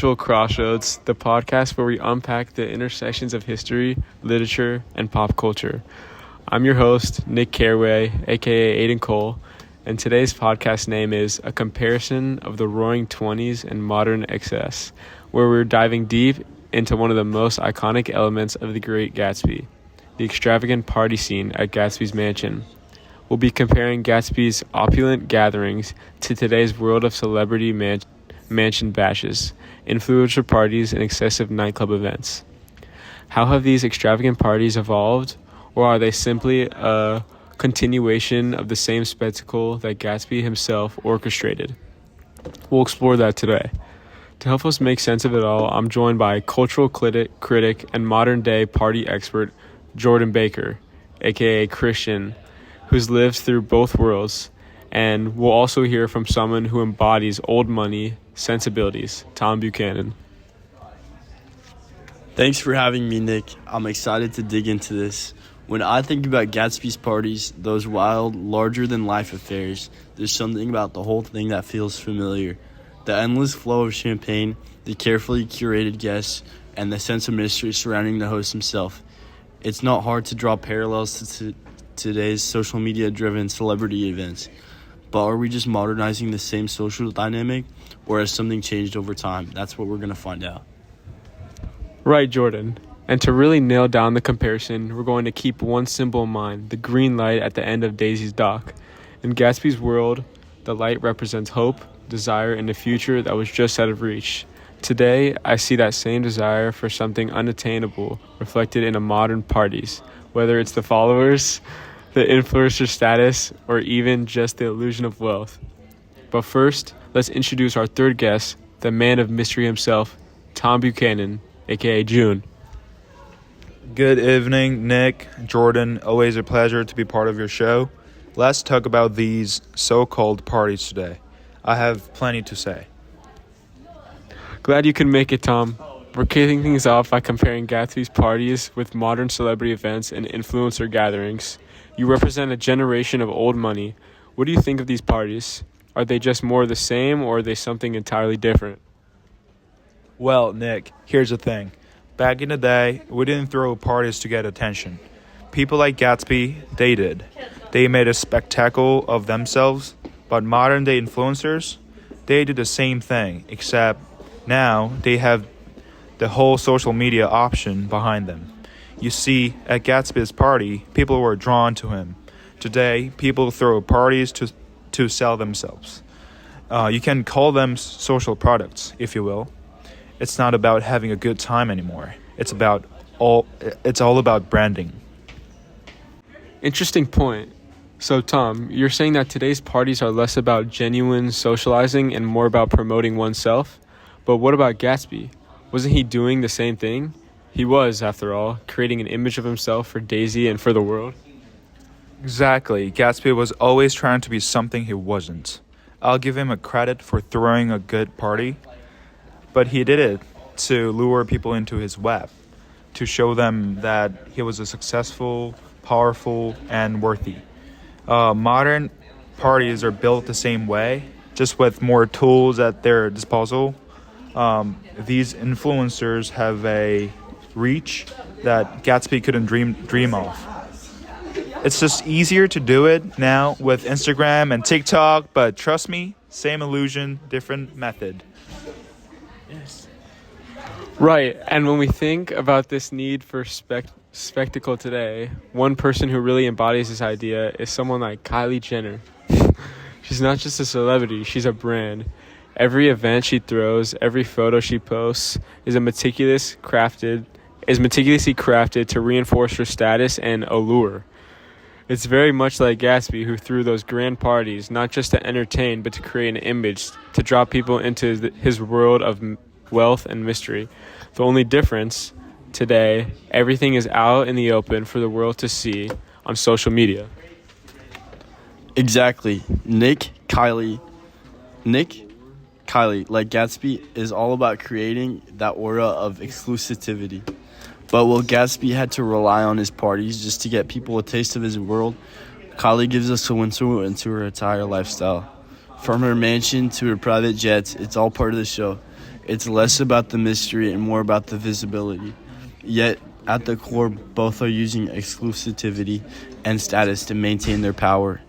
Cultural Crossroads, the podcast where we unpack the intersections of history, literature, and pop culture. I'm your host, Nick Careway, aka Aiden Cole, and today's podcast name is A Comparison of the Roaring Twenties and Modern Excess, where we're diving deep into one of the most iconic elements of The Great Gatsby, the extravagant party scene at Gatsby's mansion. We'll be comparing Gatsby's opulent gatherings to today's world of celebrity mansion bashes, influencer parties, and excessive nightclub events. How have these extravagant parties evolved, or are they simply a continuation of the same spectacle that Gatsby himself orchestrated? We'll explore that today. To help us make sense of it all, I'm joined by cultural critic and modern-day party expert Jordan Baker, aka Christian, who's lived through both worlds, and we'll also hear from someone who embodies old money sensibilities, Tom Buchanan. Thanks for having me, Nick. I'm excited to dig into this. When I think about Gatsby's parties, those wild, larger-than-life affairs, there's something about the whole thing that feels familiar. The endless flow of champagne, the carefully curated guests, and the sense of mystery surrounding the host himself. It's not hard to draw parallels to today's social media-driven celebrity events. But are we just modernizing the same social dynamic, or has something changed over time? That's what we're going to find out. Right, Jordan. And to really nail down the comparison, we're going to keep one symbol in mind, the green light at the end of Daisy's dock. In Gatsby's world, the light represents hope, desire, and a future that was just out of reach. Today, I see that same desire for something unattainable reflected in a modern parties, whether it's the followers, the influencer status, or even just the illusion of wealth. But first, let's introduce our third guest, the man of mystery himself, Tom Buchanan, aka June. Good evening, Nick, Jordan. Always a pleasure to be part of your show. Let's talk about these so-called parties today. I have plenty to say. Glad you could make it, Tom. We're kicking things off by comparing Gatsby's parties with modern celebrity events and influencer gatherings. You represent a generation of old money. What do you think of these parties? Are they just more of the same, or are they something entirely different? Well, Nick, here's the thing. Back in the day, we didn't throw parties to get attention. People like Gatsby, they did. They made a spectacle of themselves, but modern-day influencers, they do the same thing, except now they have the whole social media option behind them. You see, at Gatsby's party, people were drawn to him. Today, people throw parties to sell themselves. You can call them social products, if you will. It's not about having a good time anymore. It's all about branding. Interesting point. So, Tom, you're saying that today's parties are less about genuine socializing and more about promoting oneself? But what about Gatsby? Wasn't he doing the same thing? He was, after all, creating an image of himself for Daisy and for the world. Exactly. Gatsby was always trying to be something he wasn't. I'll give him a credit for throwing a good party, but he did it to lure people into his web, to show them that he was a successful, powerful, and worthy. Modern parties are built the same way, just with more tools at their disposal. These influencers have a reach that Gatsby couldn't dream of. It's just easier to do it now with Instagram and TikTok, but trust me, same illusion, different method. Yes. Right, and when we think about this need for spectacle today, one person who really embodies this idea is someone like Kylie Jenner. She's not just a celebrity, she's a brand. Every event she throws, every photo she posts is meticulously crafted to reinforce her status and allure. It's very much like Gatsby, who threw those grand parties, not just to entertain, but to create an image, to draw people into his world of wealth and mystery. The only difference, today, everything is out in the open for the world to see on social media. Exactly. Kylie, like Gatsby, is all about creating that aura of exclusivity. But while Gatsby had to rely on his parties just to get people a taste of his world, Kylie gives us a window into her entire lifestyle. From her mansion to her private jets, it's all part of the show. It's less about the mystery and more about the visibility. Yet, at the core, both are using exclusivity and status to maintain their power.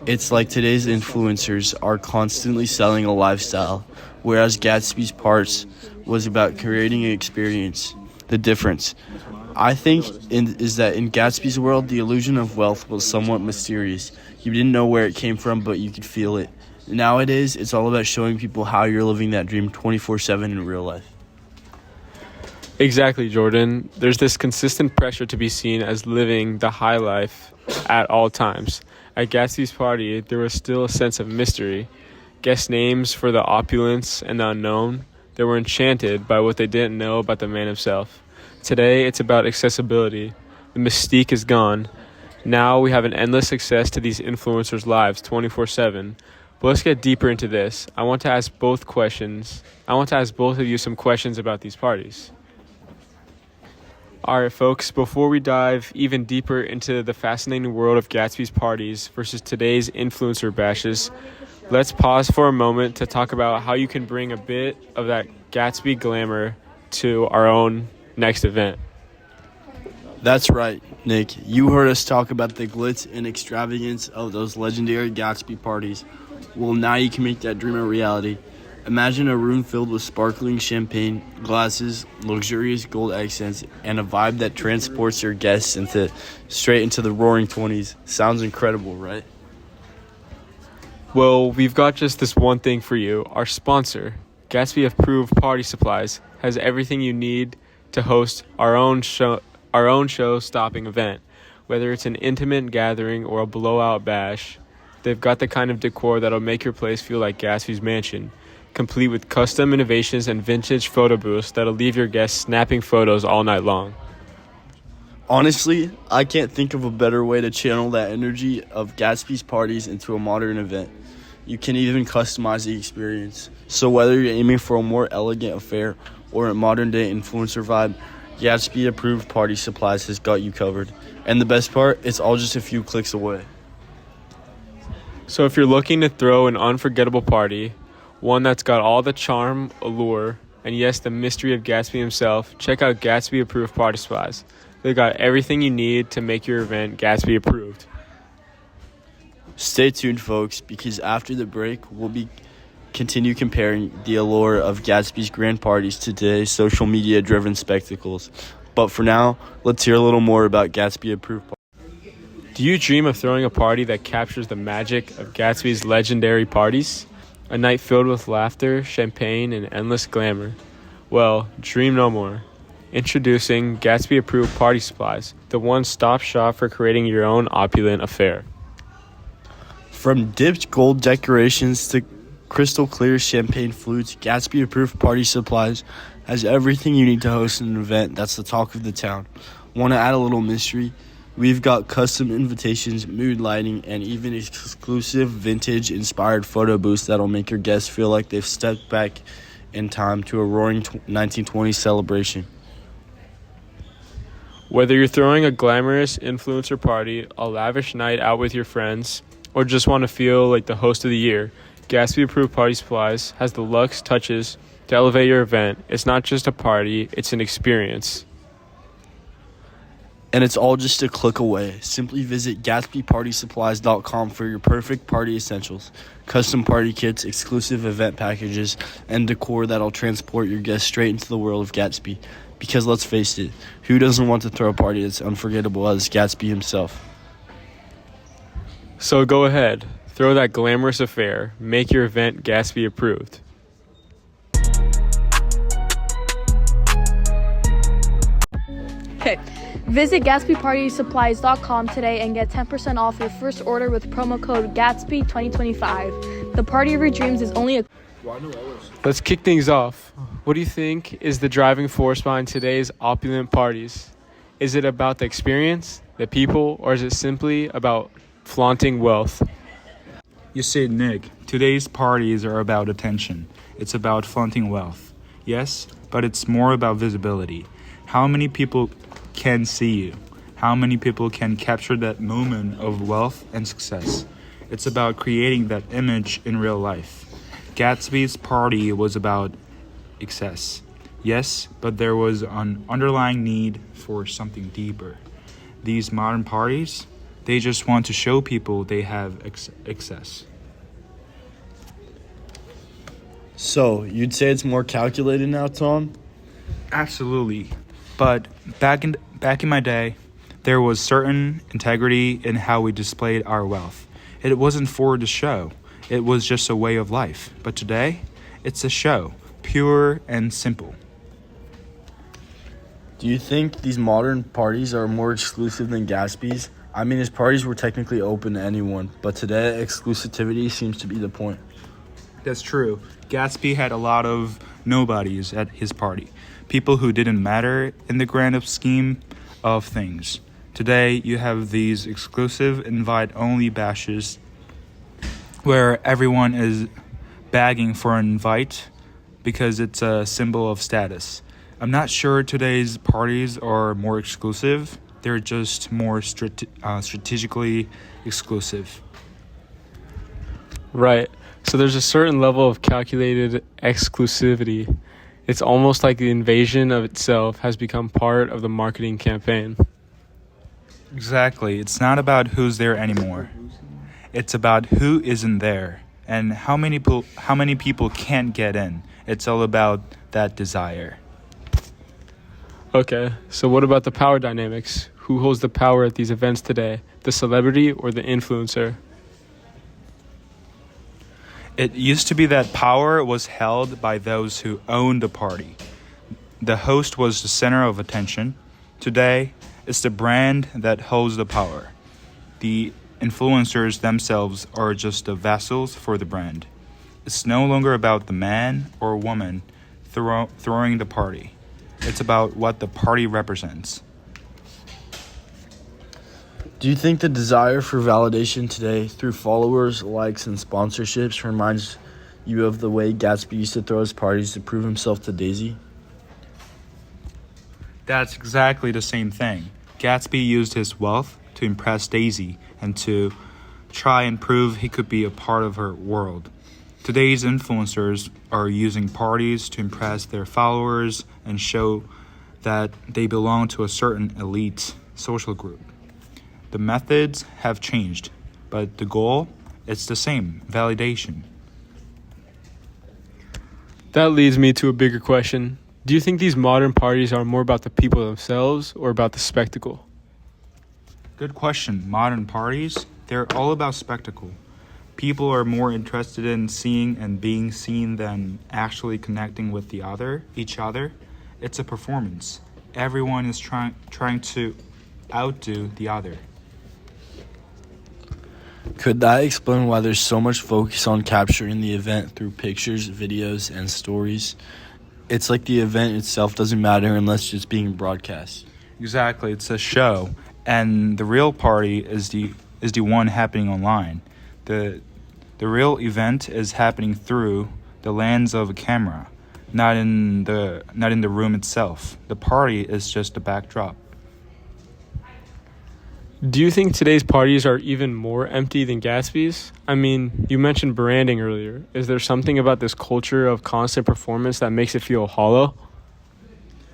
It's like today's influencers are constantly selling a lifestyle, whereas Gatsby's Parts was about creating an experience. The difference, I think, is that in Gatsby's world, the illusion of wealth was somewhat mysterious. You didn't know where it came from, but you could feel it. Nowadays, it's all about showing people how you're living that dream 24/7 in real life. Exactly, Jordan. There's this consistent pressure to be seen as living the high life at all times. At Gatsby's party, there was still a sense of mystery. Guest names for the opulence and the unknown. They were enchanted by what they didn't know about the man himself. Today, it's about accessibility. The mystique is gone. Now we have an endless access to these influencers' lives 24/7. But let's get deeper into this. I want to ask both of you some questions about these parties. All right, folks, before we dive even deeper into the fascinating world of Gatsby's parties versus today's influencer bashes, let's pause for a moment to talk about how you can bring a bit of that Gatsby glamour to our own next event. That's right, Nick. You heard us talk about the glitz and extravagance of those legendary Gatsby parties. Well, now you can make that dream a reality. Imagine a room filled with sparkling champagne, glasses, luxurious gold accents, and a vibe that transports your guests straight into the roaring 20s. Sounds incredible, right? Well, we've got just this one thing for you. Our sponsor, Gatsby Approved Party Supplies, has everything you need to host our own show-stopping event. Whether it's an intimate gathering or a blowout bash, they've got the kind of decor that'll make your place feel like Gatsby's mansion, complete with custom innovations and vintage photo booths that'll leave your guests snapping photos all night long. Honestly, I can't think of a better way to channel that energy of Gatsby's parties into a modern event. You can even customize the experience. So whether you're aiming for a more elegant affair or a modern-day influencer vibe, Gatsby Approved Party Supplies has got you covered. And the best part, it's all just a few clicks away. So if you're looking to throw an unforgettable party, one that's got all the charm, allure, and yes, the mystery of Gatsby himself, check out Gatsby Approved Party Supplies. They've got everything you need to make your event Gatsby approved. Stay tuned, folks, because after the break, we'll continue comparing the allure of Gatsby's grand parties to today's social media-driven spectacles. But for now, let's hear a little more about Gatsby Approved Parties. Do you dream of throwing a party that captures the magic of Gatsby's legendary parties? A night filled with laughter, champagne, and endless glamour. Well, dream no more. Introducing Gatsby Approved Party Supplies, the one-stop shop for creating your own opulent affair. From dipped gold decorations to crystal clear champagne flutes, Gatsby Approved Party Supplies has everything you need to host an event that's the talk of the town. Want to add a little mystery? We've got custom invitations, mood lighting, and even exclusive vintage-inspired photo booths that'll make your guests feel like they've stepped back in time to a roaring 1920s celebration. Whether you're throwing a glamorous influencer party, a lavish night out with your friends, or just want to feel like the host of the year, Gatsby Approved Party Supplies has the luxe touches to elevate your event. It's not just a party, it's an experience. And it's all just a click away. Simply visit GatsbyPartySupplies.com for your perfect party essentials, custom party kits, exclusive event packages, and decor that'll transport your guests straight into the world of Gatsby. Because let's face it, who doesn't want to throw a party that's unforgettable as Gatsby himself? So go ahead, throw that glamorous affair, make your event Gatsby approved. Okay. Visit GatsbyPartySupplies.com today and get 10% off your first order with promo code GATSBY2025. The party of your dreams is only a... Let's kick things off. What do you think is the driving force behind today's opulent parties? Is it about the experience, the people, or is it simply about flaunting wealth? You see, Nick, today's parties are about attention. It's about flaunting wealth. Yes, but it's more about visibility. How many people can see you? How many people can capture that moment of wealth and success? It's about creating that image in real life. Gatsby's party was about excess. Yes, but there was an underlying need for something deeper. These modern parties, they just want to show people they have excess. So, you'd say it's more calculated now, Tom? Absolutely. But back in my day, there was certain integrity in how we displayed our wealth. It wasn't for the show. It was just a way of life. But today, it's a show, pure and simple. Do you think these modern parties are more exclusive than Gatsby's? I mean, his parties were technically open to anyone, but today exclusivity seems to be the point. That's true. Gatsby had a lot of nobodies at his party. People who didn't matter in the grand scheme of things. Today, you have these exclusive invite-only bashes where everyone is begging for an invite because it's a symbol of status. I'm not sure today's parties are more exclusive. They're just more strategically exclusive. Right. So there's a certain level of calculated exclusivity. It's almost like the invasion of itself has become part of the marketing campaign. Exactly. It's not about who's there anymore. It's about who isn't there and how many people can't get in. It's all about that desire. Okay, so what about the power dynamics? Who holds the power at these events today? The celebrity or the influencer? It used to be that power was held by those who owned the party. The host was the center of attention. Today, it's the brand that holds the power. The influencers themselves are just the vessels for the brand. It's no longer about the man or woman throwing the party. It's about what the party represents. Do you think the desire for validation today through followers, likes, and sponsorships reminds you of the way Gatsby used to throw his parties to prove himself to Daisy? That's exactly the same thing. Gatsby used his wealth to impress Daisy and to try and prove he could be a part of her world. Today's influencers are using parties to impress their followers and show that they belong to a certain elite social group. The methods have changed, but the goal is the same, validation. That leads me to a bigger question. Do you think these modern parties are more about the people themselves or about the spectacle? Good question. Modern parties, they're all about spectacle. People are more interested in seeing and being seen than actually connecting with each other. It's a performance. Everyone is trying to outdo the other. Could that explain why there's so much focus on capturing the event through pictures, videos, and stories? It's like the event itself doesn't matter unless it's being broadcast. Exactly, it's a show, and the real party is the one happening online. The real event is happening through the lens of a camera, not in the room itself. The party is just a backdrop. Do you think today's parties are even more empty than Gatsby's? I mean, you mentioned branding earlier. Is there something about this culture of constant performance that makes it feel hollow?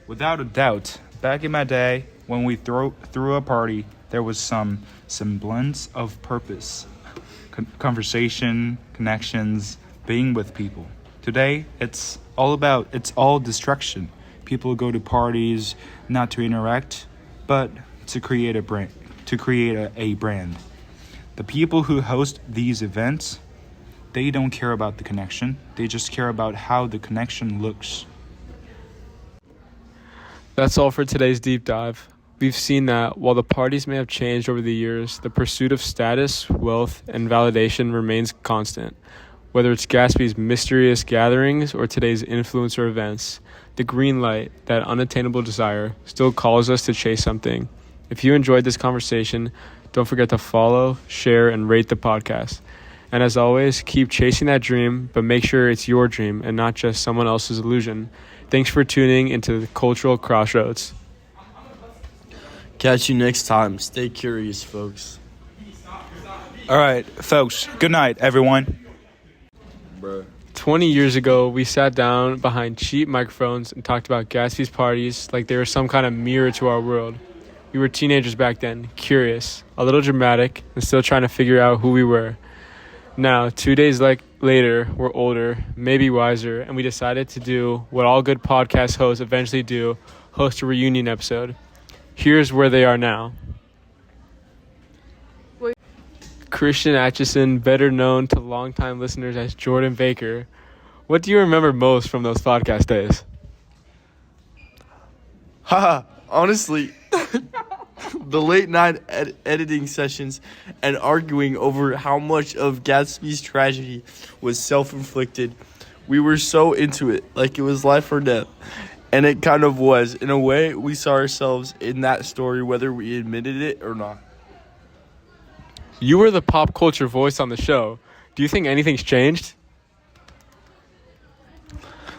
Without a doubt, back in my day, when we threw a party, there was some semblance of purpose, conversation, connections, being with people. Today, it's all distraction. People go to parties not to interact, but to create a brand. The people who host these events, they don't care about the connection. They just care about how the connection looks. That's all for today's deep dive. We've seen that while the parties may have changed over the years, the pursuit of status, wealth, and validation remains constant. Whether it's Gatsby's mysterious gatherings or today's influencer events, the green light, that unattainable desire, still calls us to chase something. If you enjoyed this conversation, don't forget to follow, share, and rate the podcast. And as always, keep chasing that dream, but make sure it's your dream and not just someone else's illusion. Thanks for tuning into the Cultural Crossroads. Catch you next time. Stay curious, folks. All right, folks, good night, everyone. Bruh. 20 years ago, we sat down behind cheap microphones and talked about Gatsby's parties like they were some kind of mirror to our world. We were teenagers back then, curious, a little dramatic, and still trying to figure out who we were. Now, 2 days later, we're older, maybe wiser, and we decided to do what all good podcast hosts eventually do, host a reunion episode. Here's where they are now. Christian Atchison, better known to longtime listeners as Jordan Baker. What do you remember most from those podcast days? Haha, honestly, the late night editing sessions and arguing over how much of Gatsby's tragedy was self-inflicted. We were so into it, like it was life or death. And it kind of was. In a way, we saw ourselves in that story, whether we admitted it or not. You were the pop culture voice on the show. Do you think anything's changed?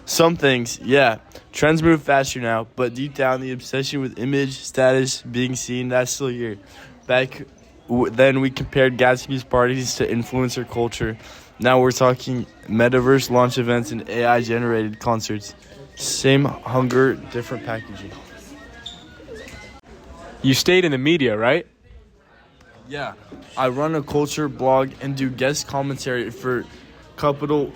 Some things, yeah. Trends move faster now, but deep down, the obsession with image, status, being seen, that's still here. Back then, we compared Gatsby's parties to influencer culture. Now we're talking metaverse launch events and AI-generated concerts. Same hunger, different packaging. You stayed in the media, right? Yeah, I run a culture blog and do guest commentary for couple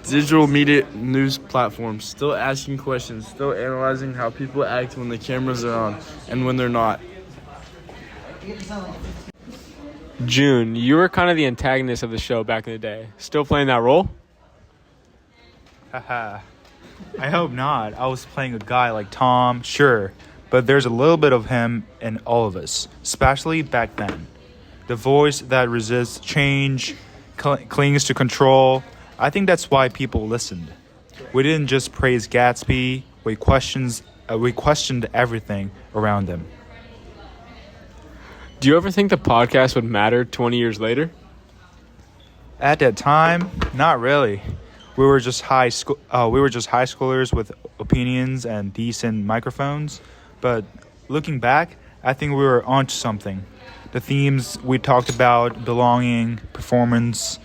digital media news platforms. Still asking questions, still analyzing how people act when the cameras are on and when they're not. June, you were kind of the antagonist of the show back in the day. Still playing that role? Haha. I hope not. I was playing a guy like Tom, sure. But there's a little bit of him in all of us, especially back then. The voice that resists change, clings to control. I think that's why people listened. We didn't just praise Gatsby, we questioned everything around him. Do you ever think the podcast would matter 20 years later? At that time, not really. We were just high schoolers with opinions and decent microphones. But looking back, I think we were onto something. The themes we talked about, belonging, performance,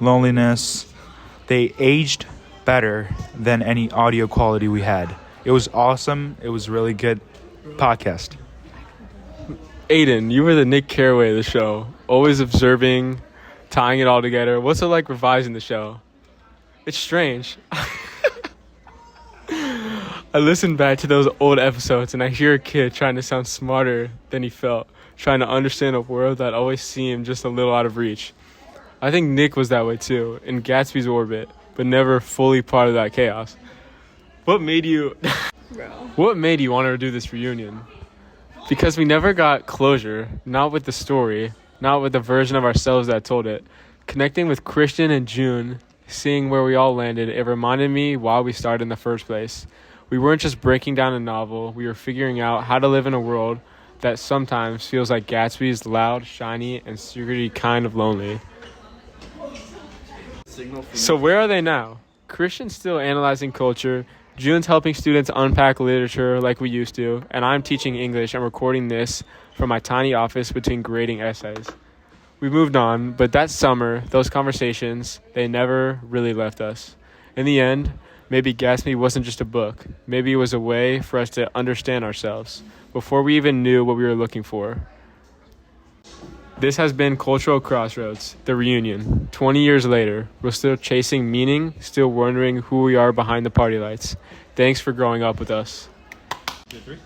loneliness, they aged better than any audio quality we had. It was awesome. It was really good podcast. Aiden, you were the Nick Carraway of the show, always observing, tying it all together. What's it like revising the show? It's strange. I listen back to those old episodes and I hear a kid trying to sound smarter than he felt, trying to understand a world that always seemed just a little out of reach. I think Nick was that way too, in Gatsby's orbit, but never fully part of that chaos. What made you want to do this reunion? Because we never got closure, not with the story, not with the version of ourselves that told it. Connecting with Christian and June, seeing where we all landed, it reminded me why we started in the first place. We weren't just breaking down a novel, we were figuring out how to live in a world that sometimes feels like Gatsby's loud, shiny, and secretly kind of lonely. So where are they now? Christian's still analyzing culture, June's helping students unpack literature like we used to, and I'm teaching English and recording this from my tiny office between grading essays. We moved on, but that summer, those conversations, they never really left us. In the end, maybe Gatsby wasn't just a book. Maybe it was a way for us to understand ourselves before we even knew what we were looking for. This has been Cultural Crossroads, the reunion. 20 years later, we're still chasing meaning, still wondering who we are behind the party lights. Thanks for growing up with us. 2, 3.